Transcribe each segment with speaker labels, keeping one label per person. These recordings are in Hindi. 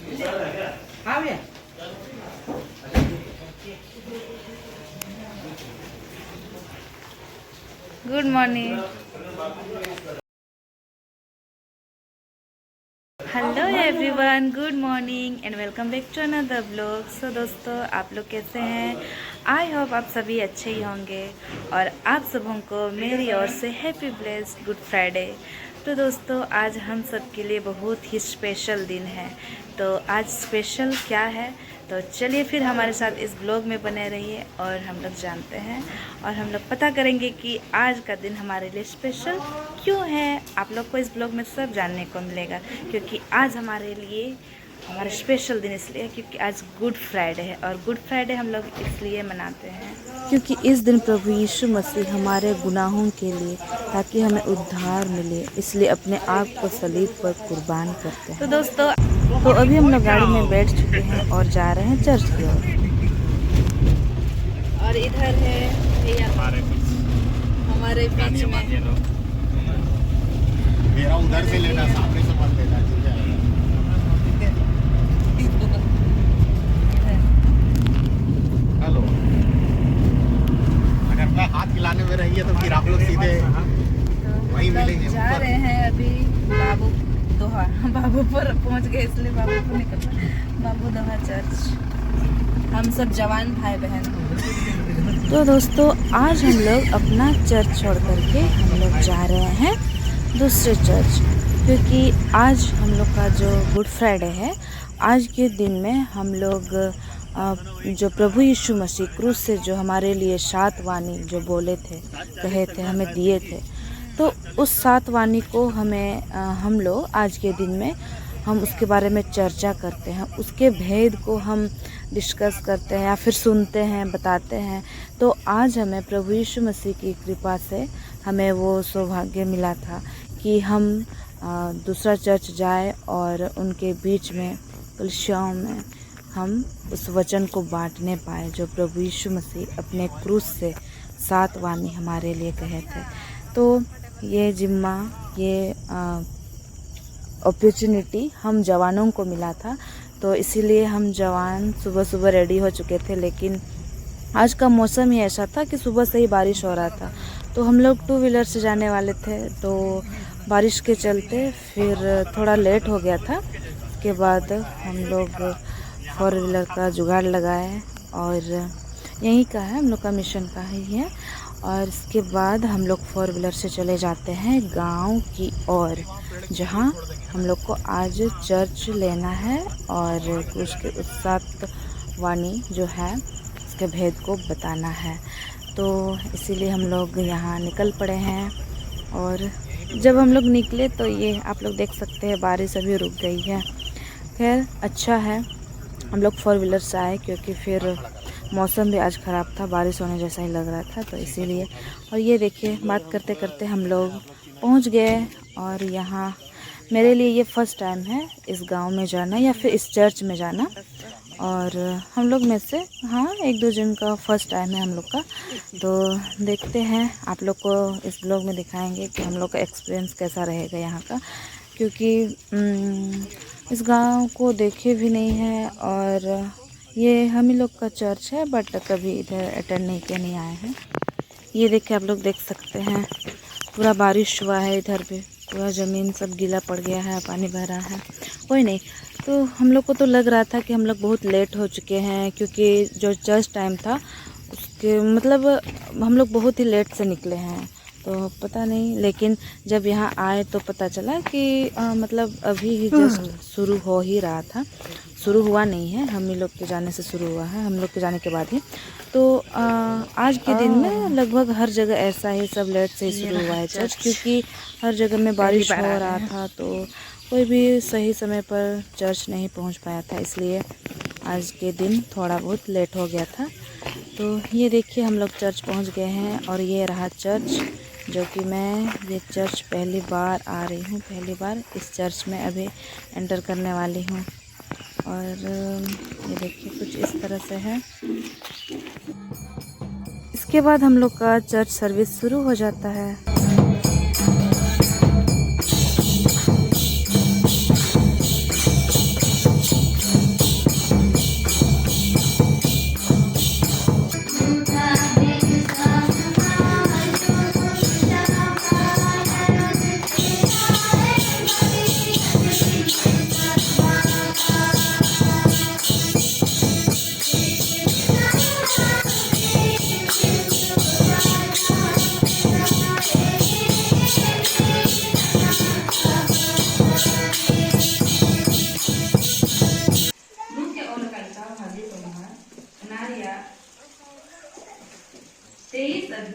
Speaker 1: हाँ भैया।
Speaker 2: Good morning. Hello everyone, good morning and welcome back to another blog. So दोस्तों, आप लोग कैसे हैं? आई होप आप सभी अच्छे ही होंगे और आप सबों को मेरी ओर से हैप्पी ब्लेस्ड गुड फ्राइडे। तो दोस्तों, आज हम सब के लिए बहुत ही स्पेशल दिन है। तो आज स्पेशल क्या है, तो चलिए फिर हमारे साथ इस ब्लॉग में बने रहिए और हम लोग जानते हैं और हम लोग पता करेंगे कि आज का दिन हमारे लिए स्पेशल क्यों है। आप लोग को इस ब्लॉग में सब जानने को मिलेगा, क्योंकि आज हमारे लिए हमारा स्पेशल दिन इसलिए क्योंकि आज गुड फ्राइडे है। और गुड फ्राइडे हम लोग इसलिए मनाते हैं क्योंकि इस दिन प्रभु यीशु मसीह हमारे गुनाहों के लिए, ताकि हमें उद्धार मिले, इसलिए अपने आप को सलीब पर कुर्बान करते हैं। तो दोस्तों, तो अभी हम लोग गाड़ी में बैठ चुके हैं और जा रहे हैं चर्च की ओर। और इधर है भैया हमारे बीच में।
Speaker 3: मेरा उधर से लेना, सामने से मत लेना। हेलो, अगर मैं हाथ खिलाने में रही है तो फिर आप लोग सीधे वहीं मिलेंगे।
Speaker 2: जा रहे हैं अभी बाबू दोहा, बाबू पर पहुंच गए इसलिए बाबू पर निकल, बाबू दोहा चर्च। हम सब जवान भाई बहन। तो दोस्तों, आज हम लोग अपना चर्च छोड़ करके हम लोग जा रहे हैं दूसरे चर्च, क्योंकि आज हम लोग का जो गुड फ्राइडे है, आज के दिन में हम लोग जो प्रभु यीशु मसीह क्रूस से जो हमारे लिए 7 वाणी जो बोले थे, कहे थे, हमें दिए थे, तो उस 7 वाणी को हमें हम लोग आज के दिन में हम उसके बारे में चर्चा करते हैं, उसके भेद को हम डिस्कस करते हैं या फिर सुनते हैं, बताते हैं। तो आज हमें प्रभु यीशु मसीह की कृपा से हमें वो सौभाग्य मिला था कि हम दूसरा चर्च जाए और उनके बीच में कलीसियाओं में हम उस वचन को बांटने पाए जो प्रभु यीशु मसीह अपने क्रूस से 7 वाणी हमारे लिए कहे थे। तो ये जिम्मा, ये अपॉर्चुनिटी हम जवानों को मिला था, तो इसीलिए हम जवान सुबह सुबह रेडी हो चुके थे। लेकिन आज का मौसम ही ऐसा था कि सुबह से ही बारिश हो रहा था, तो हम लोग 2 व्हीलर से जाने वाले थे, तो बारिश के चलते फिर थोड़ा लेट हो गया था। उसके बाद हम लोग 4 व्हीलर का जुगाड़ लगाए और यहीं का है, हम लोग का मिशन का ही है। और इसके बाद हम लोग 4 व्हीलर से चले जाते हैं गांव की ओर, जहां हम लोग को आज चर्च लेना है और उसके 7 वाणी जो है उसके भेद को बताना है। तो इसीलिए हम लोग यहाँ निकल पड़े हैं। और जब हम लोग निकले तो ये आप लोग देख सकते हैं, बारिश अभी रुक गई है। खैर अच्छा है हम लोग 4 व्हीलर से आए, क्योंकि फिर मौसम भी आज ख़राब था, बारिश होने जैसा ही लग रहा था, तो इसीलिए। और ये देखिए, बात करते करते हम लोग पहुंच गए। और यहाँ मेरे लिए ये फर्स्ट टाइम है इस गांव में जाना या फिर इस चर्च में जाना, और हम लोग में से 1-2 जन का फर्स्ट टाइम है हम लोग का। तो देखते हैं, आप लोग को इस ब्लॉग में दिखाएंगे कि हम लोग का एक्सपीरियंस कैसा रहेगा यहाँ का, क्योंकि इस गांव को देखे भी नहीं है और ये हम ही लोग का चर्च है, बट कभी इधर अटेंड नहीं आए हैं। ये देखिए, आप लोग देख सकते हैं, पूरा बारिश हुआ है, इधर भी पूरा ज़मीन सब गीला पड़ गया है, पानी बह रहा है। कोई नहीं, तो हम लोग को तो लग रहा था कि हम लोग बहुत लेट हो चुके हैं, क्योंकि जो चर्च टाइम था उसके मतलब हम लोग बहुत ही लेट से निकले हैं, तो पता नहीं। लेकिन जब यहाँ आए तो पता चला कि मतलब अभी ही जस्ट शुरू हो ही रहा था, शुरू हुआ नहीं है, हम ही लोग के जाने से शुरू हुआ है, हम लोग के जाने के बाद ही। तो आज के दिन में लगभग हर जगह ऐसा ही, सब लेट से ही शुरू हुआ है चर्च, क्योंकि हर जगह में बारिश हो रहा था, तो कोई भी सही समय पर चर्च नहीं पहुंच पाया था, इसलिए आज के दिन थोड़ा बहुत लेट हो गया था। तो ये देखिए, हम लोग चर्च पहुंच गए हैं और ये रहा चर्च, जो कि मैं ये चर्च पहली बार आ रही हूँ, पहली बार इस चर्च में अभी एंटर करने वाली हूँ। और ये देखिए, कुछ इस तरह से है। इसके बाद हम लोग का चर्च सर्विस शुरू हो जाता है।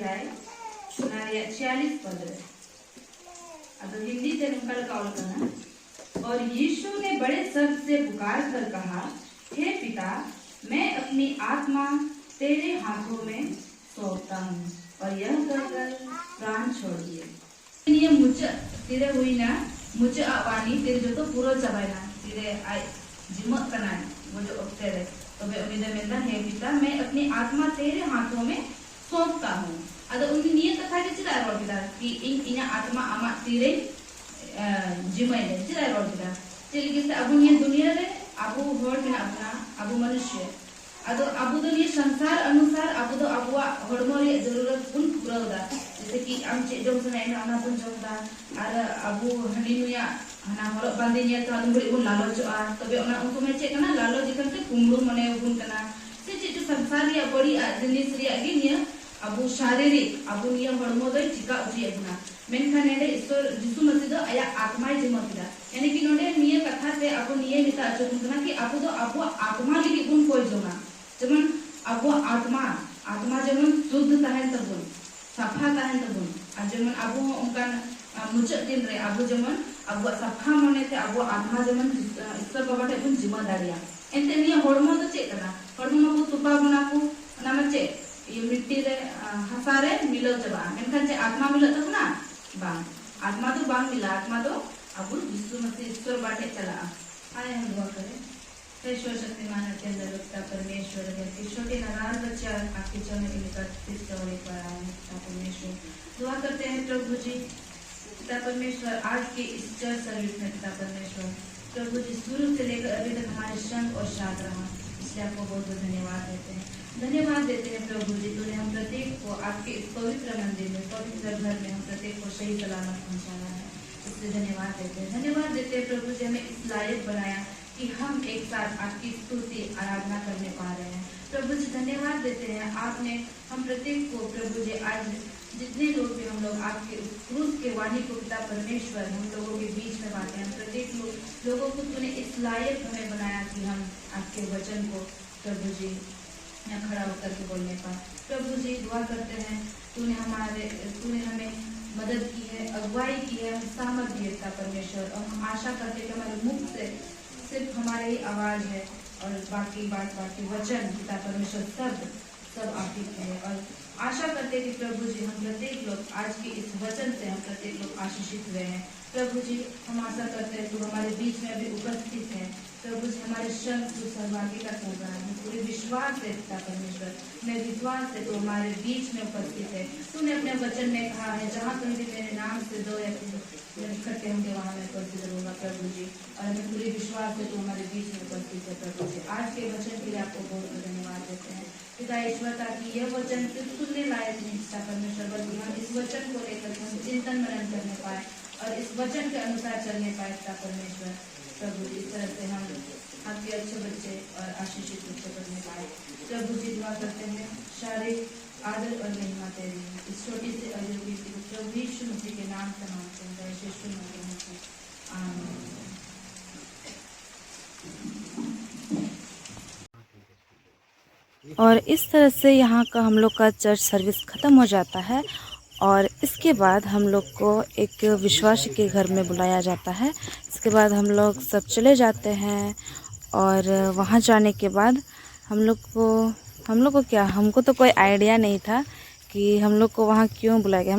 Speaker 2: अध्याय 46 पद रे अब हिंदी से निकल कॉल करना। और यीशु ने बड़े शब्द से पुकार कर कहा, हे पिता, मैं अपनी आत्मा तेरे हाथों में सौंपता हूँ। और यह कहकर प्राण छोड़ दिए। ये मुझे तेरे हुई ना मुझे आवानी तेरे जो तो पूरा चबायना तेरे आई जिमत करना है वो जो तेरे तो वे उम्मीद मिलता है पिता, मैं अपनी आत्मा तेरे हाथों में सौंपता हूँ। अगर उन्हें नियत कथा के चिरा रोड पिता कि इन आत्मा आमा तेरे जिमय ले चिरा रोड पिता चल के से अबु नियत दुनिया रे अबु होड़ में अपना अबु मनुष्य अदो अबु तो ये संसार अनुसार अबु तो अबुआ होड़मो रे जरूरत उन पूरा होता जैसे कि हम चेक जो सुनाई ना अना पुन जोता और अबु हनी नुया हना होड़ बांधे निया तो अदम बड़ी उन लालो जो आ तबे उना उनको में चेक ना लालो जिकन से कुमड़ू मने उन कना से चेक जो संसार रे बड़ी जिनिस रे अगे निया अबु शारीरिक अबु निया होड़मो दो चिका उठी अपना मेनखान नेडे ईश्वर यीशु मसीह दो आया आत्मा जिमतिदा यानी कि नोडे निये कथा से अबु निये मिता अचो कुना कि अबु दो अबु आत्मा लगी गुण कोई जोना जेमन अबु आत्मा जेमन शुद्ध तहन तबुन सफा तहन तबुन आ जेमन अबु उनका मुचत दिन रे अबु जेमन अबु सफा मने ते अबु आत्मा जेमन ईश्वर बाबा टे बुन जिमा दाड़िया एंते निया होड़मो दो चेक कना होड़मो को तुपा बना को ना मचे ये मिट्टी रे हसा रे मिलो जबा मेनखान जे आत्मा मिलो तक ना बांग आत्मा तो बांग मिला आत्मा तो अबु यीशु मसीह ईश्वर बाटे चला आए हम दुआ करें। ईश्वर शक्तिमान अत्यंत रुकता परमेश्वर है कि छोटे नाराज बच्चे आपके चरण के निकट फिर से और एक बार आए परमेश्वर दुआ करते हैं प्रभु जी पिता परमेश्वर आज के इस चर्च सर्विस में पिता परमेश्वर प्रभु जी शुरू से लेकर अभी तक हमारे संग और साथ रहा इसलिए आपको बहुत बहुत धन्यवाद देते हैं प्रभु जी तूने हम प्रत्येक को आपके इस पवित्र मंदिर में पवित्र घर में हम प्रत्येक को सही सलामत पहुंचाया है इसलिए धन्यवाद देते हैं प्रभु जी हमें इस लायक बनाया कि हम एक साथ आपकी स्तुति आराधना करने पा रहे हैं प्रभु जी धन्यवाद देते हैं आपने हम प्रत्येक को प्रभु जी आज जितने लोग भी हम लोग आपके क्रूस के वाणी को पिता परमेश्वर हम लोगों के बीच में बातें हम प्रत्येक लोगों को तूने इस लायक हमें बनाया कि हम आपके वचन को प्रभु जी यहाँ खड़ा होकर के बोलने पाए प्रभु जी दुआ करते हैं तूने हमें मदद की है अगुवाई की है सामर्थ दिए पिता परमेश्वर और हम आशा करते हैं कि हमारे मुख से सिर्फ हमारी ही आवाज है और बाकी वचन पिता परमेश्वर सब आप ही है और आशा करते कि प्रभु जी हम प्रत्येक लोग आज के इस वचन से हम प्रत्येक लोग आशीषित हुए हैं प्रभु जी हम आशा करते हैं तू हमारे बीच में अभी उपस्थित है प्रभु जी हमारे संग तू सहभागिता कर रहा है पूरे विश्वास है पिता परमेश्वर मैं विश्वास है तू हमारे बीच में उपस्थित है तूने अपने वचन में कहा है जहाँ कहीं भी मेरे नाम से दो या इकट्ठे होंगे वहाँ मैं उपस्थित रहूंगा प्रभु जी और हमें पूरे विश्वास है तू हमारे बीच में उपस्थित है प्रभु जी आज के वचन के लिए आपको बहुत बहुत धन्यवाद देते हैं पिता ईश्वर ताकि यह वचन सिर्फ सुनने लायक नहीं पिता परमेश्वर बल्कि हम इस वचन को लेकर हम चिंतन मनन करने पाए और इस वचन के अनुसार चलने पाए पिता परमेश्वर प्रभु जी इस तरह से हम आपके अच्छे बच्चे और आशीषित बच्चे बनने पाए प्रभु जी दुआ करते हैं शारीरिक आदर और महिमा तेरी इस छोटी सी अजूबी प्रभु यीशु मसीह के नाम से मांगते हैं यीशु मसीह के आमीन। और इस तरह से यहाँ का हम लोग का चर्च सर्विस ख़त्म हो जाता है और इसके बाद हम लोग को एक विश्वासी के घर में बुलाया जाता है। इसके बाद हम लोग सब चले जाते हैं और वहाँ जाने के बाद हम लोग को क्या हमको तो कोई आइडिया नहीं था कि हम लोग को वहाँ क्यों बुलाया गया।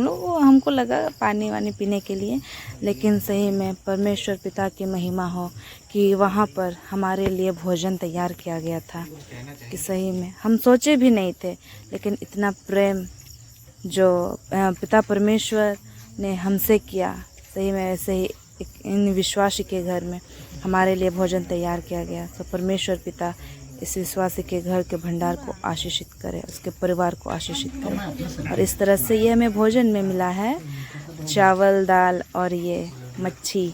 Speaker 2: हमको लगा पानी वानी पीने के लिए, लेकिन सही में परमेश्वर पिता की महिमा हो कि वहाँ पर हमारे लिए भोजन तैयार किया गया था कि सही में हम सोचे भी नहीं थे, लेकिन इतना प्रेम जो पिता परमेश्वर ने हमसे किया सही में ऐसे ही इन विश्वासी के घर में हमारे लिए भोजन तैयार किया गया। तो परमेश्वर पिता इस विश्वासी के घर के भंडार को आशीषित करे, उसके परिवार को आशीषित करे। और इस तरह से ये हमें भोजन में मिला है चावल दाल और ये मच्छी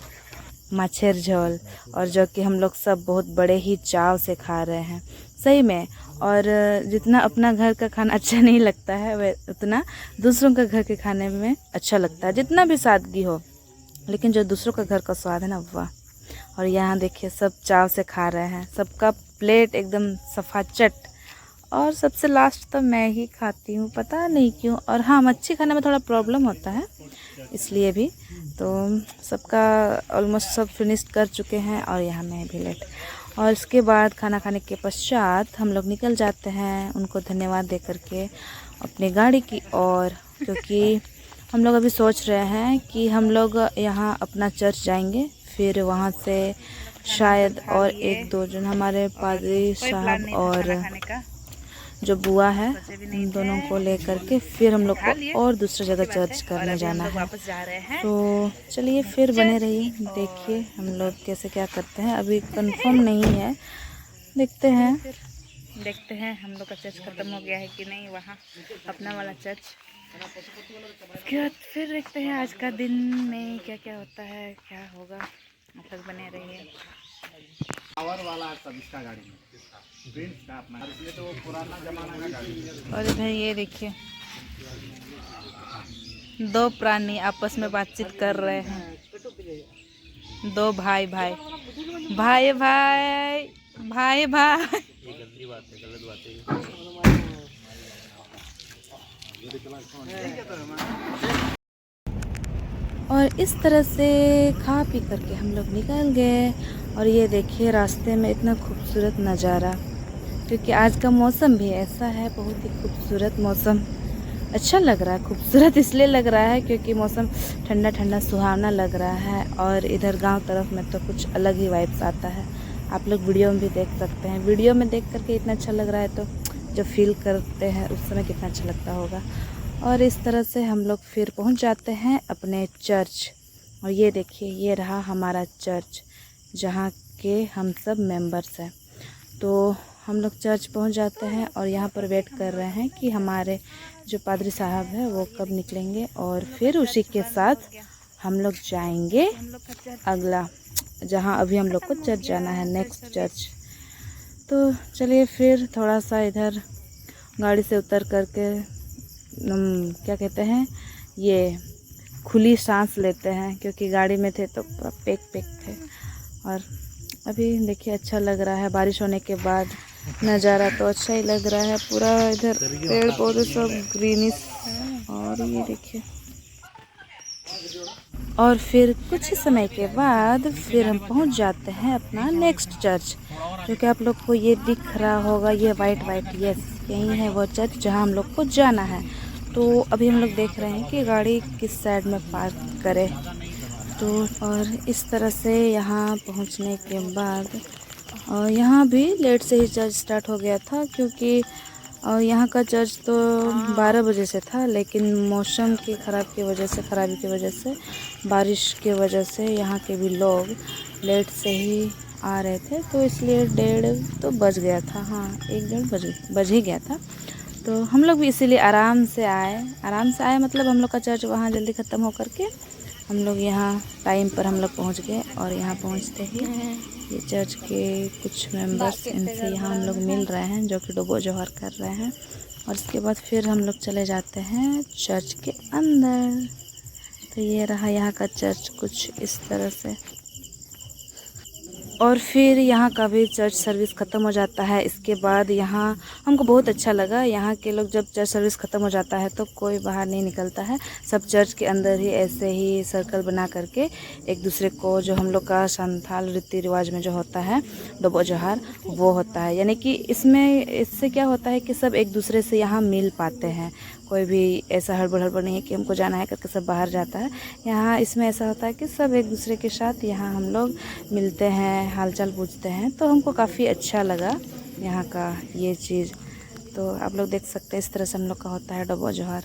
Speaker 2: माछेर झोल, और जो कि हम लोग सब बहुत बड़े ही चाव से खा रहे हैं सही में। और जितना अपना घर का खाना अच्छा नहीं लगता है वह उतना दूसरों का घर के खाने में अच्छा लगता है, जितना भी सादगी हो, लेकिन जो दूसरों का घर का स्वाद है ना वाह। और यहाँ देखिए सब चाव से खा रहे हैं, सबका प्लेट एकदम सफाचट और सबसे लास्ट तो मैं ही खाती हूँ, पता नहीं क्यों। और हाँ, मच्छी खाने में थोड़ा प्रॉब्लम होता है इसलिए भी। तो सबका ऑलमोस्ट सब फिनिश कर चुके हैं और यहाँ मैं भी लेट। और इसके बाद खाना खाने के पश्चात हम लोग निकल जाते हैं उनको धन्यवाद दे करके अपनी गाड़ी की ओर, क्योंकि हम लोग अभी सोच रहे हैं कि हम लोग यहाँ अपना चर्च जाएंगे, फिर वहाँ से शायद और एक दो जन हमारे पादरी साहब और जो बुआ है उन दोनों को लेकर के फिर हम लोग को और दूसरी जगह चर्च करने जाना है। तो चलिए फिर बने रहिए, देखिए हम लोग कैसे क्या करते हैं। अभी कंफर्म नहीं है, देखते हैं हम लोग का चर्च खत्म हो गया है कि नहीं, वहाँ अपना वाला चर्च। उसके बाद फिर देखते हैं आज का दिन में क्या क्या होता है, क्या होगा। आप लोग बने रहिए।
Speaker 3: पावर वाला सब इसका गाड़ी में ब्रेंच का अपना, इसलिए तो पुराना जमाना का गाड़ी है।
Speaker 2: और इधर ये देखिए दो प्राणी आपस में बातचीत कर रहे हैं, दो भाई भाई भाई भाई भाई भाई।
Speaker 3: ये गंदी बात है, गलत बात है।
Speaker 2: और इस तरह से खा पी करके हम लोग निकल गए। और ये देखिए रास्ते में इतना खूबसूरत नज़ारा, क्योंकि आज का मौसम भी ऐसा है, बहुत ही खूबसूरत मौसम। अच्छा लग रहा है, खूबसूरत इसलिए लग रहा है क्योंकि मौसम ठंडा ठंडा सुहावना लग रहा है। और इधर गांव तरफ में तो कुछ अलग ही वाइब्स आता है, आप लोग वीडियो में भी देख सकते हैं। वीडियो में देख करके इतना अच्छा लग रहा है, तो जब फील करते हैं उस समय कितना अच्छा लगता होगा। और इस तरह से हम लोग फिर पहुंच जाते हैं अपने चर्च। और ये देखिए ये रहा हमारा चर्च जहाँ के हम सब मेंबर्स हैं। तो हम लोग चर्च पहुंच जाते हैं और यहाँ पर वेट कर रहे हैं कि हमारे जो पादरी साहब है वो कब निकलेंगे, और फिर उसी के साथ हम लोग जाएंगे अगला, जहाँ अभी हम लोग को चर्च जाना है, नेक्स्ट चर्च। तो चलिए फिर थोड़ा सा इधर गाड़ी से उतर करके क्या कहते हैं, ये खुली सांस लेते हैं, क्योंकि गाड़ी में थे तो पूरा पैक थे। और अभी देखिए अच्छा लग रहा है, बारिश होने के बाद नज़ारा तो अच्छा ही लग रहा है। पूरा इधर पेड़ पौधे सब ग्रीनिश। और ये देखिए, और फिर कुछ ही समय के बाद फिर हम पहुंच जाते हैं अपना नेक्स्ट चर्च, जो कि आप लोग को ये दिख रहा होगा, ये वाइट यस यही है वो चर्च जहां हम लोग को जाना है। तो अभी हम लोग देख रहे हैं कि गाड़ी किस साइड में पार्क करें। तो और इस तरह से यहाँ पहुँचने के बाद, और यहाँ भी लेट से ही चर्च स्टार्ट हो गया था, क्योंकि यहाँ का चर्च तो 12 बजे से था, लेकिन मौसम की खराबी की वजह से बारिश की वजह से यहाँ के भी लोग लेट से ही आ रहे थे, तो इसलिए 1:30 तो बज गया था। हाँ, 1:30 बज ही गया था। तो हम लोग भी इसीलिए आराम से आए मतलब हम लोग का चर्च वहाँ जल्दी ख़त्म हो करके हम लोग यहाँ टाइम पर हम लोग पहुँच गए। और यहाँ पहुँचते ही ये चर्च के कुछ मेंबर्स, इनसे यहाँ हम लोग मिल रहे हैं, जो कि डुबो जोहर कर रहे हैं। और इसके बाद फिर हम लोग चले जाते हैं चर्च के अंदर। तो ये रहा यहाँ का चर्च कुछ इस तरह से। और फिर यहाँ का भी चर्च सर्विस ख़त्म हो जाता है। इसके बाद यहाँ हमको बहुत अच्छा लगा, यहाँ के लोग जब चर्च सर्विस ख़त्म हो जाता है तो कोई बाहर नहीं निकलता है, सब चर्च के अंदर ही ऐसे ही सर्कल बना करके एक दूसरे को, जो हम लोग का संथाल रीति रिवाज में जो होता है डुबो जोहर, वो होता है। यानी कि इससे क्या होता है कि सब एक दूसरे से यहाँ मिल पाते हैं, कोई भी ऐसा हड़बड़ नहीं है कि हमको जाना है करके सब बाहर जाता है। यहाँ इसमें ऐसा होता है कि सब एक दूसरे के साथ यहाँ हम लोग मिलते हैं, हालचाल पूछते हैं। तो हमको काफ़ी अच्छा लगा यहाँ का ये चीज़। तो आप लोग देख सकते हैं इस तरह से हम लोग का होता है डुबो जोहर।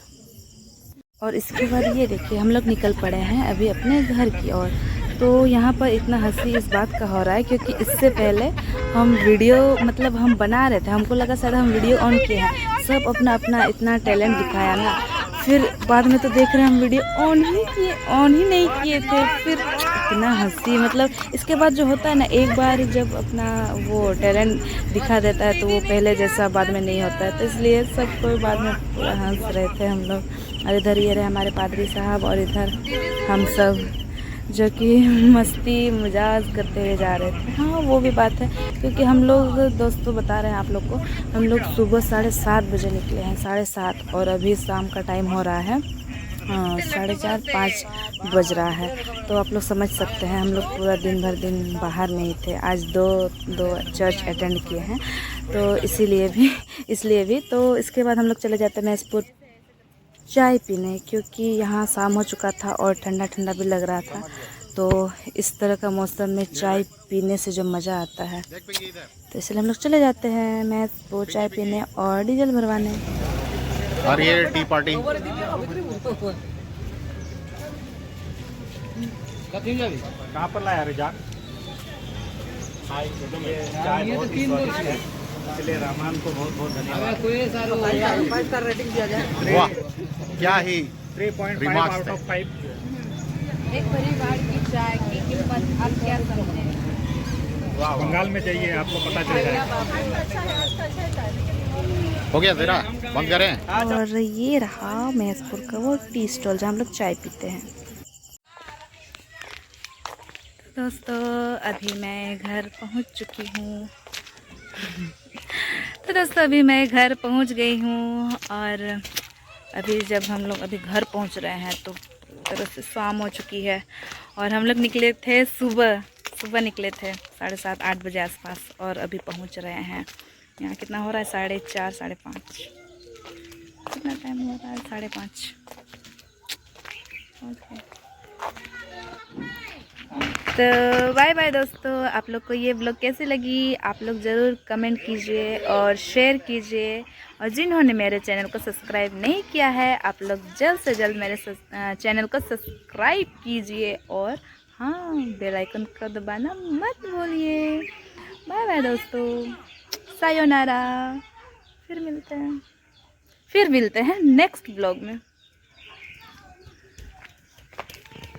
Speaker 2: और इसके बाद ये देखिए हम लोग निकल पड़े हैं अभी अपने घर की ओर। तो यहाँ पर इतना हंसी इस बात का हो रहा है क्योंकि इससे पहले हम वीडियो मतलब हम बना रहे थे, हमको लगा शायद हम वीडियो ऑन किए हैं, सब अपना अपना इतना टैलेंट दिखाया ना। फिर बाद में तो देख रहे हैं हम वीडियो ऑन ही नहीं किए थे। फिर इतना हंसी, मतलब इसके बाद जो होता है ना, एक बार जब अपना वो टैलेंट दिखा देता है तो वो पहले जैसा बाद में नहीं होता है। तो इसलिए सब कोई बाद में पूरा हंस रहे थे हम लोग। और इधर ये रहे हमारे पादरी साहब और इधर हम सब जो कि मस्ती मजाक करते हुए जा रहे थे। हाँ वो भी बात है, क्योंकि हम लोग दोस्तों बता रहे हैं आप लोग को, हम लोग सुबह 7:30 बजे निकले हैं, 7:30, और अभी शाम का टाइम हो रहा है 4:30-5 बज रहा है। तो आप लोग समझ सकते हैं हम लोग पूरा दिन भर दिन बाहर में ही थे। आज दो चर्च अटेंड किए हैं, तो इसलिए भी तो इसके बाद हम लोग चले जाते हैं महसपुर चाय पीने, क्योंकि यहाँ शाम हो चुका था और ठंडा ठंडा भी लग रहा था। तो इस तरह का मौसम में चाय पीने से जो मज़ा आता है, तो इसलिए हम लोग चले जाते हैं महसपुर चाय पीने और डीजल भरवाने।
Speaker 1: और ये टी पार्टी
Speaker 3: कहाँ पर लाया रिजाक? ये चाय बहुत ही स्वादिष्ट है, इसलिए रहमान को बहुत बहुत धन्यवाद।
Speaker 1: वाह क्या ही
Speaker 3: 3.5
Speaker 1: Remarks
Speaker 3: आउट ऑफ 5।
Speaker 2: एक परिवार की चाय की कीमत आप क्या समझें?
Speaker 3: बंगाल में जाइए आपको पता चल जाएगा।
Speaker 1: हो गया तेरा बंद करें।
Speaker 2: और ये रहा महसपुर का वो टी स्टॉल जहाँ हम लोग चाय पीते हैं। तो दोस्तों अभी मैं घर पहुँच चुकी हूँ। तो दोस्तों अभी मैं घर पहुँच गई हूँ, और अभी जब हम लोग अभी घर पहुँच रहे हैं तो तरह से शाम हो चुकी है, और हम लोग निकले थे सुबह निकले थे 7:30-8 बजे आसपास, और अभी पहुँच रहे हैं। यहाँ कितना हो रहा है 4:30 5:30, कितना टाइम हो रहा है 5:30 पहुँच गए। तो बाय बाय दोस्तों, आप लोग को ये ब्लॉग कैसी लगी आप लोग ज़रूर कमेंट कीजिए और शेयर कीजिए, और जिन्होंने मेरे चैनल को सब्सक्राइब नहीं किया है आप लोग जल्द से जल्द मेरे चैनल को सब्सक्राइब कीजिए, और हाँ बेल आइकन को दबाना मत भूलिए। बाय बाय दोस्तों, सायोनारा, फिर मिलते हैं नेक्स्ट ब्लॉग में।